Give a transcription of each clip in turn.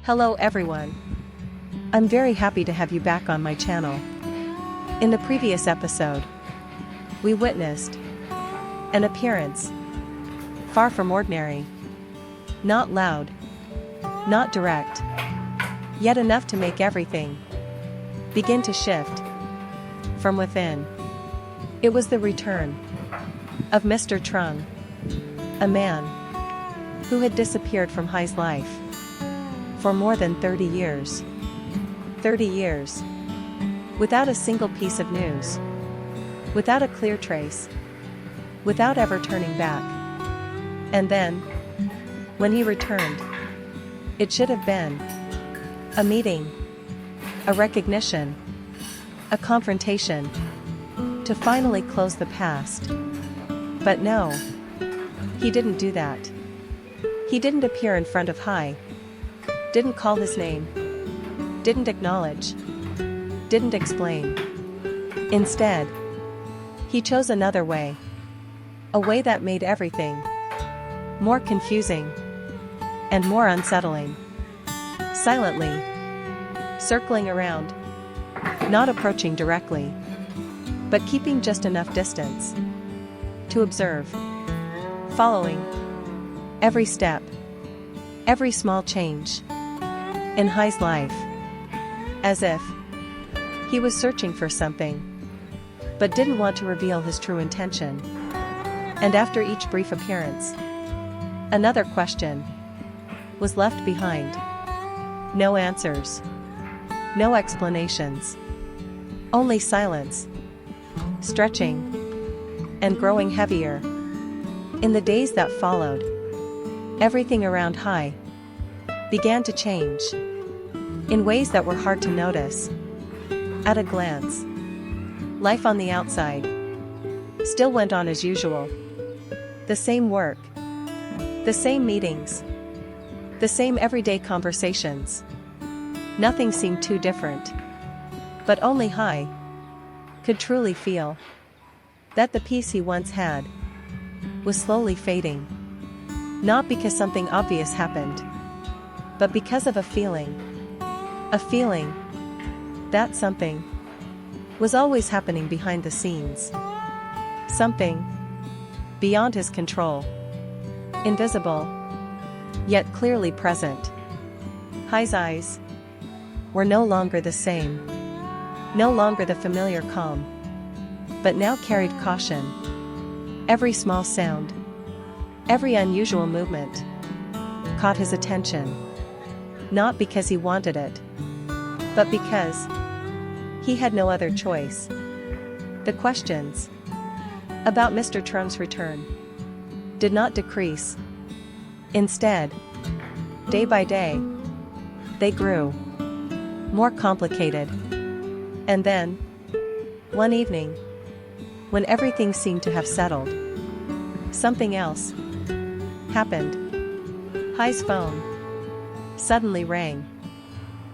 Hello everyone. I'm very happy to have you back on my channel. In the previous episode, we witnessed an appearance far from ordinary. Not loud, not direct, yet enough to make everything begin to shift from within. It was the return of Mr. Trung, a man who had disappeared from Hai's life for more than 30 years. 30 years. Without a single piece of news. Without a clear trace. Without ever turning back. And then, when he returned, it should have been a meeting, a recognition, a confrontation, to finally close the past. But no, he didn't do that. He didn't appear in front of Hai. Didn't call his name. Didn't acknowledge. Didn't explain. Instead, he chose another way. A way that made everything more confusing and more unsettling. Silently, circling around, not approaching directly, but keeping just enough distance to observe, following every step, every small change in Hai's life, as if he was searching for something, but didn't want to reveal his true intention. And after each brief appearance, another question was left behind. No answers, no explanations, only silence, stretching and growing heavier. In the days that followed, everything around Hai began to change in ways that were hard to notice at a glance. Life on the outside still went on as usual. The same work, the same meetings, the same everyday conversations. Nothing seemed too different. But only Hai could truly feel that the peace he once had was slowly fading. Not because something obvious happened, but because of a feeling that something was always happening behind the scenes. Something beyond his control. Invisible, yet clearly present. Hai's eyes were no longer the same. No longer the familiar calm, but now carried caution. Every small sound, every unusual movement caught his attention. Not because he wanted it, but because he had no other choice. The questions about Mr. Trung's return did not decrease. Instead, day by day, they grew more complicated. And then, one evening, when everything seemed to have settled, something else happened. Hai's phone suddenly rang.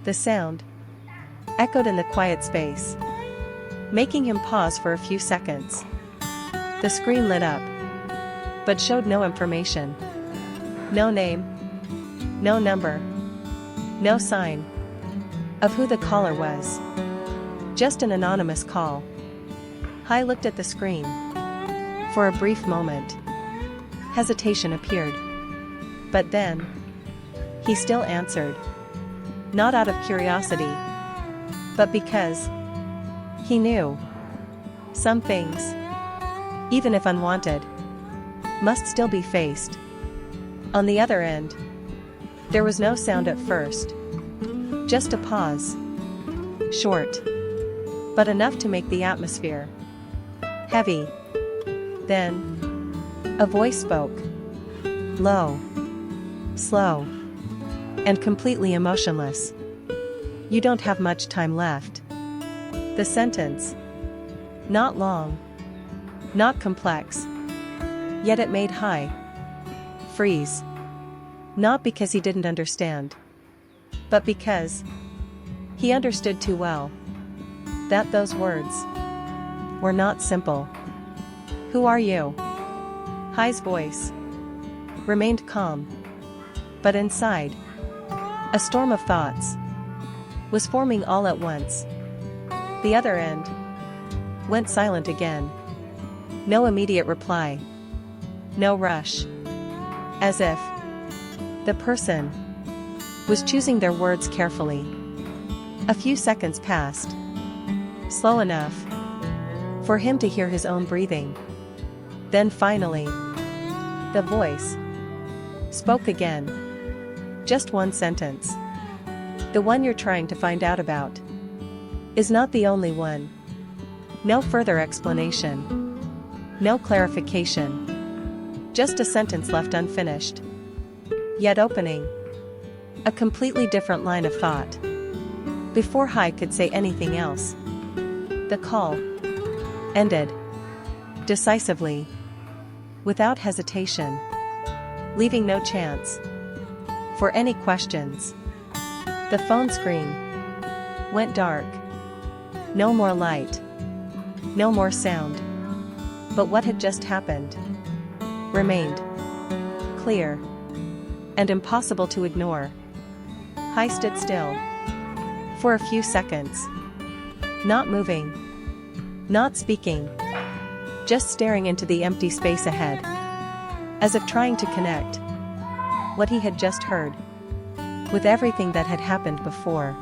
The sound echoed in the quiet space, making him pause for a few seconds. The screen lit up, but showed no information. No name, no number, no sign of who the caller was. Just an anonymous call. Hai looked at the screen. For a brief moment, hesitation appeared. But then, he still answered. Not out of curiosity, but because he knew some things, even if unwanted, must still be faced. On the other end, there was no sound at first. Just a pause. Short, but enough to make the atmosphere heavy. Then, a voice spoke. Low, slow, and completely emotionless. You don't have much time left. The sentence, not long, not complex, yet it made Hai freeze. Not because he didn't understand, but because he understood too well that those words were not simple. Who are you? Hai's voice remained calm, but inside, A storm of thoughts was forming all at once. The other end went silent again. No immediate reply. No rush. As if the person was choosing their words carefully. A few seconds passed. Slow enough for him to hear his own breathing. Then finally, the voice spoke again. Just one sentence. The one you're trying to find out about is not the only one. No further explanation. No clarification. Just a sentence left unfinished, yet opening a completely different line of thought. Before Hai could say anything else, the call ended decisively, without hesitation, leaving no chance for any questions. The phone screen went dark. No more light. No more sound. But what had just happened remained clear and impossible to ignore. Hai stood still for a few seconds, not moving, not speaking, just staring into the empty space ahead, as if trying to connect what he had just heard with everything that had happened before.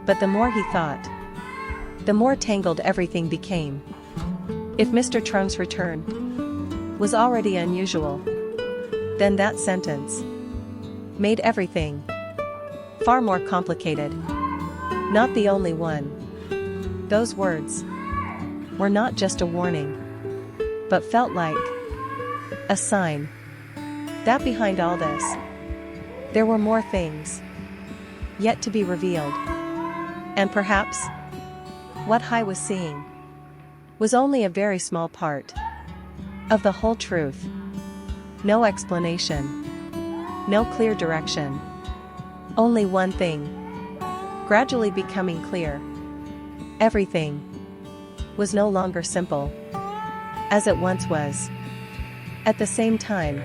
But the more he thought, the more tangled everything became. If Mr. Trung's return was already unusual, then that sentence made everything far more complicated. Not the only one. Those words were not just a warning, but felt like a sign that behind all this, there were more things yet to be revealed. And perhaps what Hai was seeing was only a very small part of the whole truth. No explanation. No clear direction. Only one thing gradually becoming clear. Everything was no longer simple as it once was. At the same time,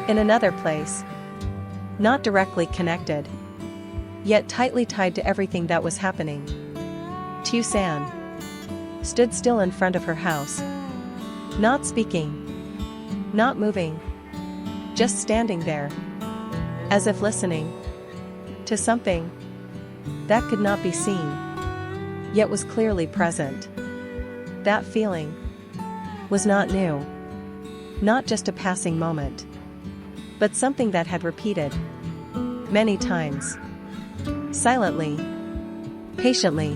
in another place, not directly connected, yet tightly tied to everything that was happening, Tusan stood still in front of her house, not speaking, not moving, just standing there, as if listening to something that could not be seen, yet was clearly present. That feeling was not new, not just a passing moment, but something that had repeated many times, silently, patiently,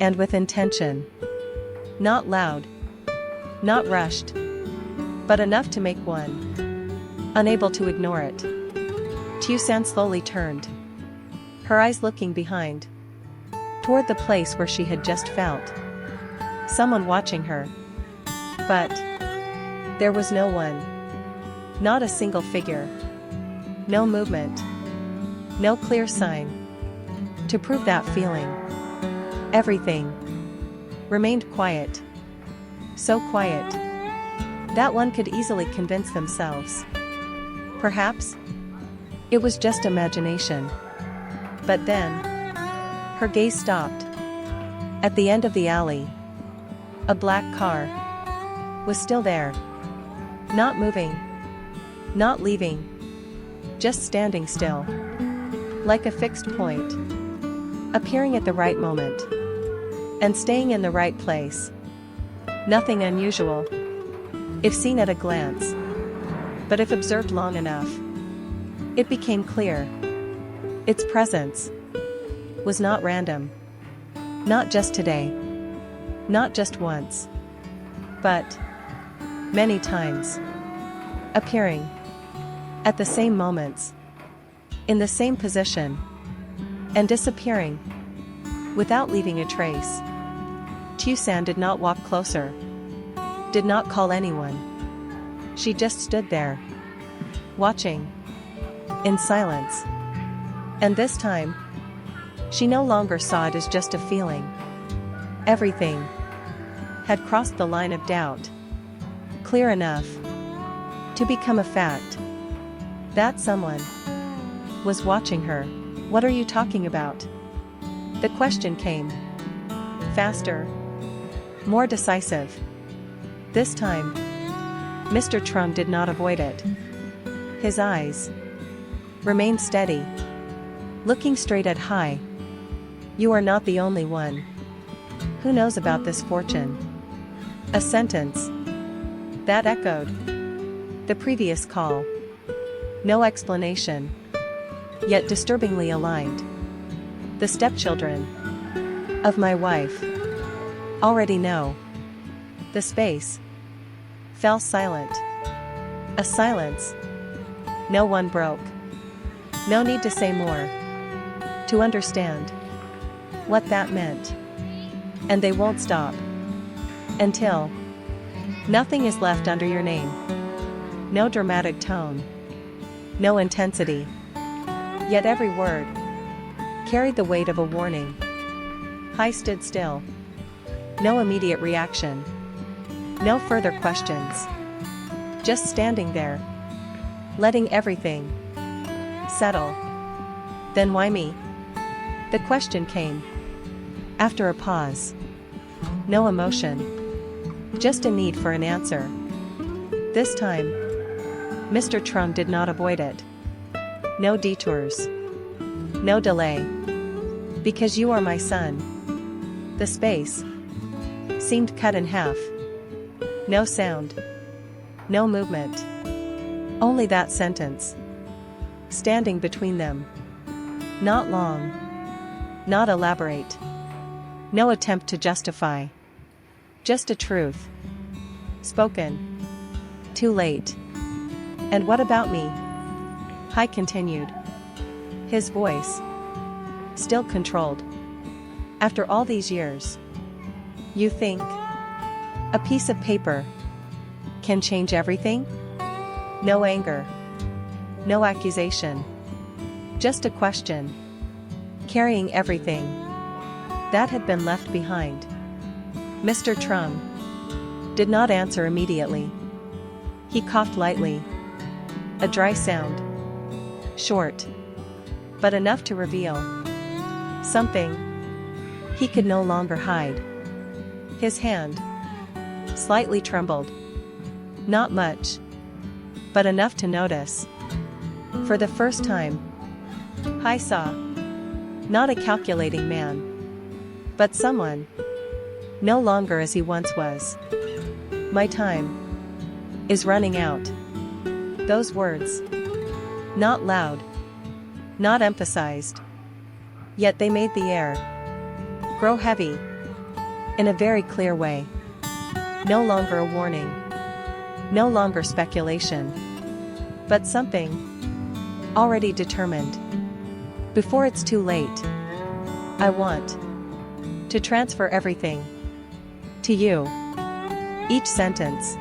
and with intention. Not loud, not rushed, but enough to make one unable to ignore it. Tusan slowly turned, her eyes looking behind, toward the place where she had just felt someone watching her. But there was no one, not a single figure, no movement, no clear sign to prove that feeling. Everything remained quiet, so quiet that one could easily convince themselves perhaps it was just imagination. But then her gaze stopped. At the end of the alley, a black car was still there, not moving, not leaving, just standing still, like a fixed point, appearing at the right moment and staying in the right place. Nothing unusual if seen at a glance, but if observed long enough, it became clear. Its presence was not random, not just today, not just once, but many times, appearing at the same moments, in the same position, and disappearing without leaving a trace. Tusan did not walk closer, did not call anyone. She just stood there, watching, in silence. And this time, she no longer saw it as just a feeling. Everything had crossed the line of doubt, clear enough to become a fact. That someone was watching her. "What are you talking about?" The question came. Faster. More decisive. This time, Mr. Trum did not avoid it. His eyes remained steady, looking straight at Hai. "You are not the only one who knows about this fortune." A sentence that echoed the previous call. No explanation, yet disturbingly aligned. The stepchildren of my wife already know. The space fell silent. A silence no one broke. No need to say more to understand what that meant. And they won't stop until nothing is left under your name. No dramatic tone, no intensity. Yet every word carried the weight of a warning. Hai stood still. No immediate reaction. No further questions. Just standing there, letting everything settle. "Then why me?" The question came after a pause. No emotion, just a need for an answer. This time, Mr. Trum did not avoid it. No detours. No delay. "Because you are my son." The space seemed cut in half. No sound. No movement. Only that sentence standing between them. Not long. Not elaborate. No attempt to justify. Just a truth. Spoken. Too late. "And what about me?" Hai continued. His voice still controlled. "After all these years, you think a piece of paper can change everything?" No anger. No accusation. Just a question, carrying everything that had been left behind. Mr. Trum did not answer immediately. He coughed lightly. A dry sound. Short, but enough to reveal something he could no longer hide. His hand slightly trembled. Not much, but enough to notice. For the first time, Hai saw not a calculating man, but someone no longer as he once was. "My time is running out." Those words, not loud, not emphasized, yet they made the air grow heavy in a very clear way. No longer a warning, no longer speculation, but something already determined. "Before it's too late, I want to transfer everything to you." Each sentence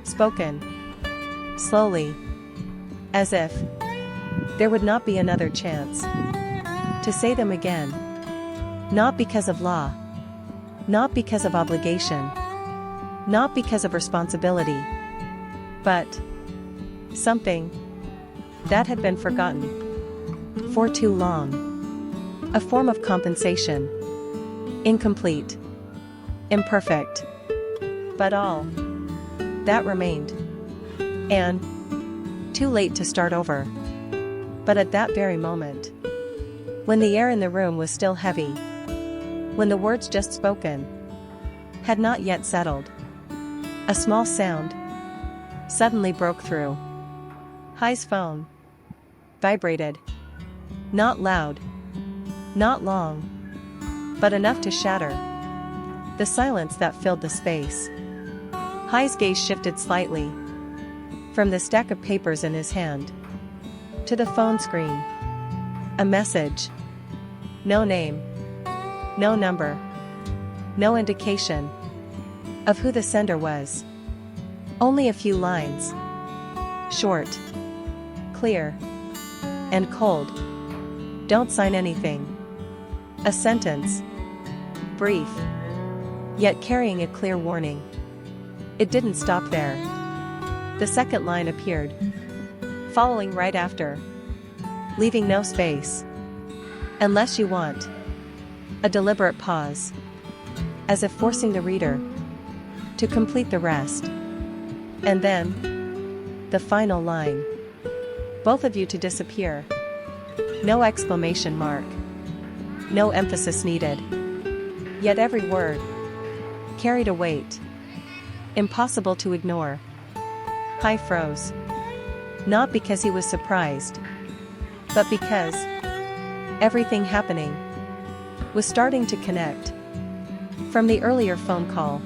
spoken slowly, as if there would not be another chance to say them again. Not because of law, not because of obligation, not because of responsibility, but something that had been forgotten for too long. A form of compensation. Incomplete. Imperfect. But all that remained. And too late to start over. But at that very moment, when the air in the room was still heavy, when the words just spoken had not yet settled, a small sound suddenly broke through. Hai's phone vibrated. Not loud, not long, but enough to shatter the silence that filled the space. Hai's gaze shifted slightly from the stack of papers in his hand to the phone screen. A message. No name, no number, no indication of who the sender was. Only a few lines. Short, clear, and cold. "Don't sign anything." A sentence. Brief, yet carrying a clear warning. It didn't stop there. The second line appeared, following right after. leaving no space. Unless you want. A deliberate pause. As if forcing the reader to complete the rest. And then, the final line. Both of you to disappear. No exclamation mark. No emphasis needed. Yet every word carried a weight. Impossible to ignore. Hoai froze. Not because he was surprised, but because everything happening was starting to connect. From the earlier phone call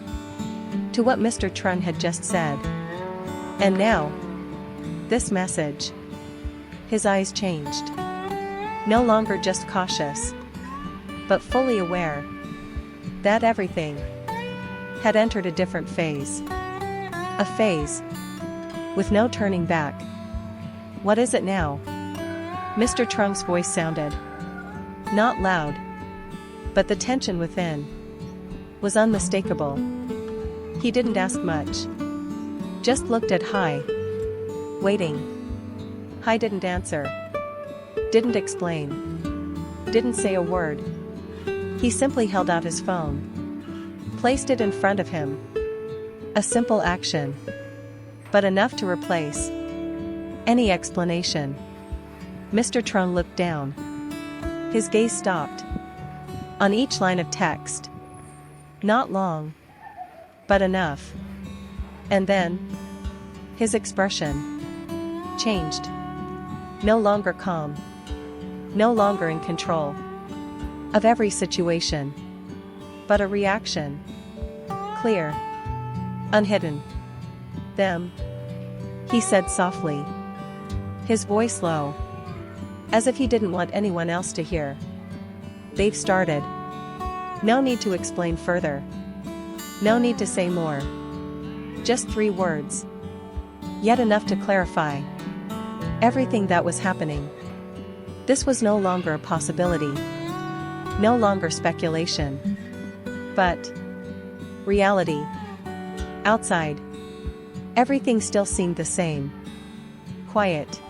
to what Mr. Trung had just said. And now, this message. His eyes changed. No longer just cautious, but fully aware that everything had entered a different phase. A phase with no turning back. What is it now? Mr. Trung's voice sounded not loud, but the tension within was unmistakable. He didn't ask much. Just looked at Hoai, waiting. Hoai didn't answer. Didn't explain. Didn't say a word. He simply held out his phone. Placed it in front of him. A simple action. But enough to replace any explanation. Mr. Trung looked down. His gaze stopped on each line of text. Not long, but enough. And then, his expression changed. No longer calm. No longer in control of every situation. But a reaction. Clear. Unhidden. Them. He said softly. His voice low. As if he didn't want anyone else to hear. They've started. No need to explain further. No need to say more. Just 3 words. Yet enough to clarify everything that was happening. This was no longer a possibility. No longer speculation. But reality. Outside, everything still seemed the same. Quiet.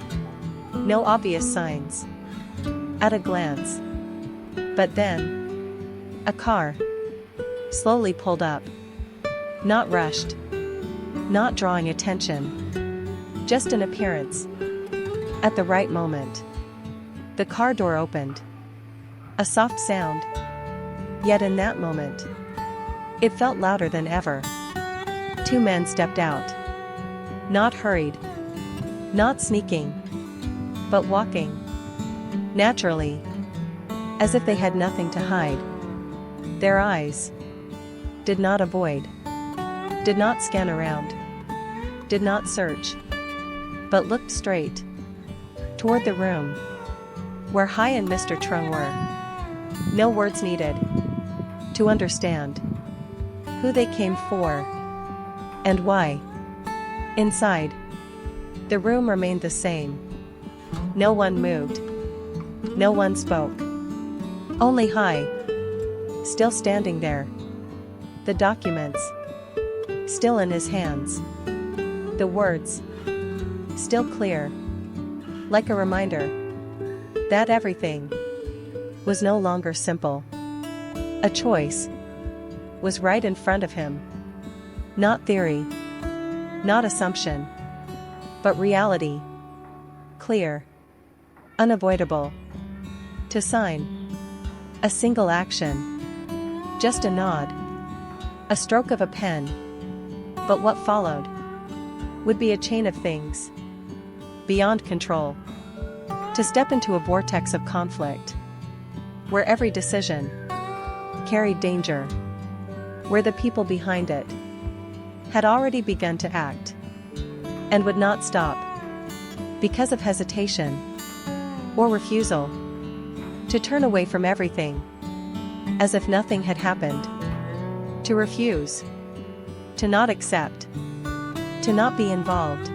No obvious signs. At a glance. But then, a car slowly pulled up. Not rushed. Not drawing attention. Just an appearance. At the right moment. The car door opened. A soft sound. Yet in that moment, it felt louder than ever. 2 men stepped out. Not hurried. Not sneaking. But walking. Naturally. As if they had nothing to hide. Their eyes did not avoid. Did not scan around. Did not search. But looked straight toward the room where Hoai and Mr. Trung were. No words needed to understand who they came for and why. Inside, the room remained the same. No one moved. No one spoke. Only Hoai, still standing there. The documents, still in his hands. The words, still clear. Like a reminder that everything was no longer simple. A choice was right in front of him. Not theory. Not assumption. But reality. Clear. Unavoidable. To sign. A single action. Just a nod. A stroke of a pen. But what followed would be a chain of things beyond control. To step into a vortex of conflict, where every decision carried danger, where the people behind it had already begun to act, and would not stop, because of hesitation, or refusal, to turn away from everything, as if nothing had happened, to refuse, to not accept, to not be involved.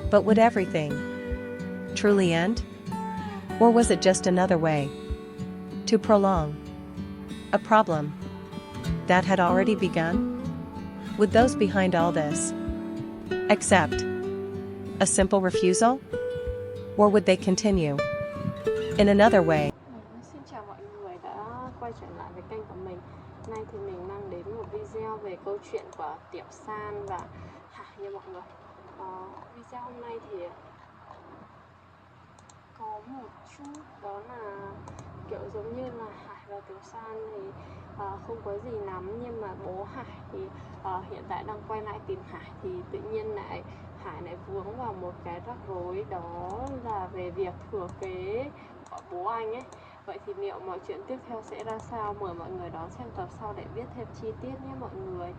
But would everything truly end? Or was it just another way to prolong a problem that had already begun? Would those behind all this accept a simple refusal? Or would they continue in another way. Xin chào mọi người đã quay trở lại với kênh của mình. Nay thì mình mang đến một video về câu chuyện của Tiểu San và Hải nha mọi người. Video hôm nay thì có một chút đó là kiểu giống như là Hải và Tiểu San thì không có gì lắm, nhưng mà bố Hải thì hiện tại đang quay lại tìm Hải, thì tự nhiên lại Hải lại vướng vào một cái rắc rối, đó là về việc thừa kế của bố anh ấy. Vậy thì liệu mọi chuyện tiếp theo sẽ ra sao? Mời mọi người đón xem tập sau để biết thêm chi tiết nhé mọi người.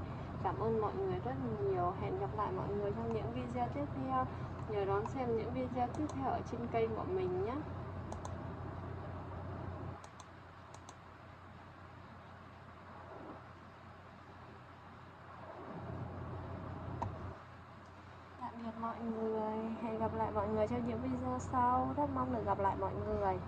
Cảm ơn mọi người rất nhiều. Hẹn gặp lại mọi người trong những video tiếp theo. Nhớ đón xem những video tiếp theo ở trên kênh của mình nhé. Tạm biệt mọi người. Hẹn gặp lại mọi người trong những video sau. Rất mong được gặp lại mọi người.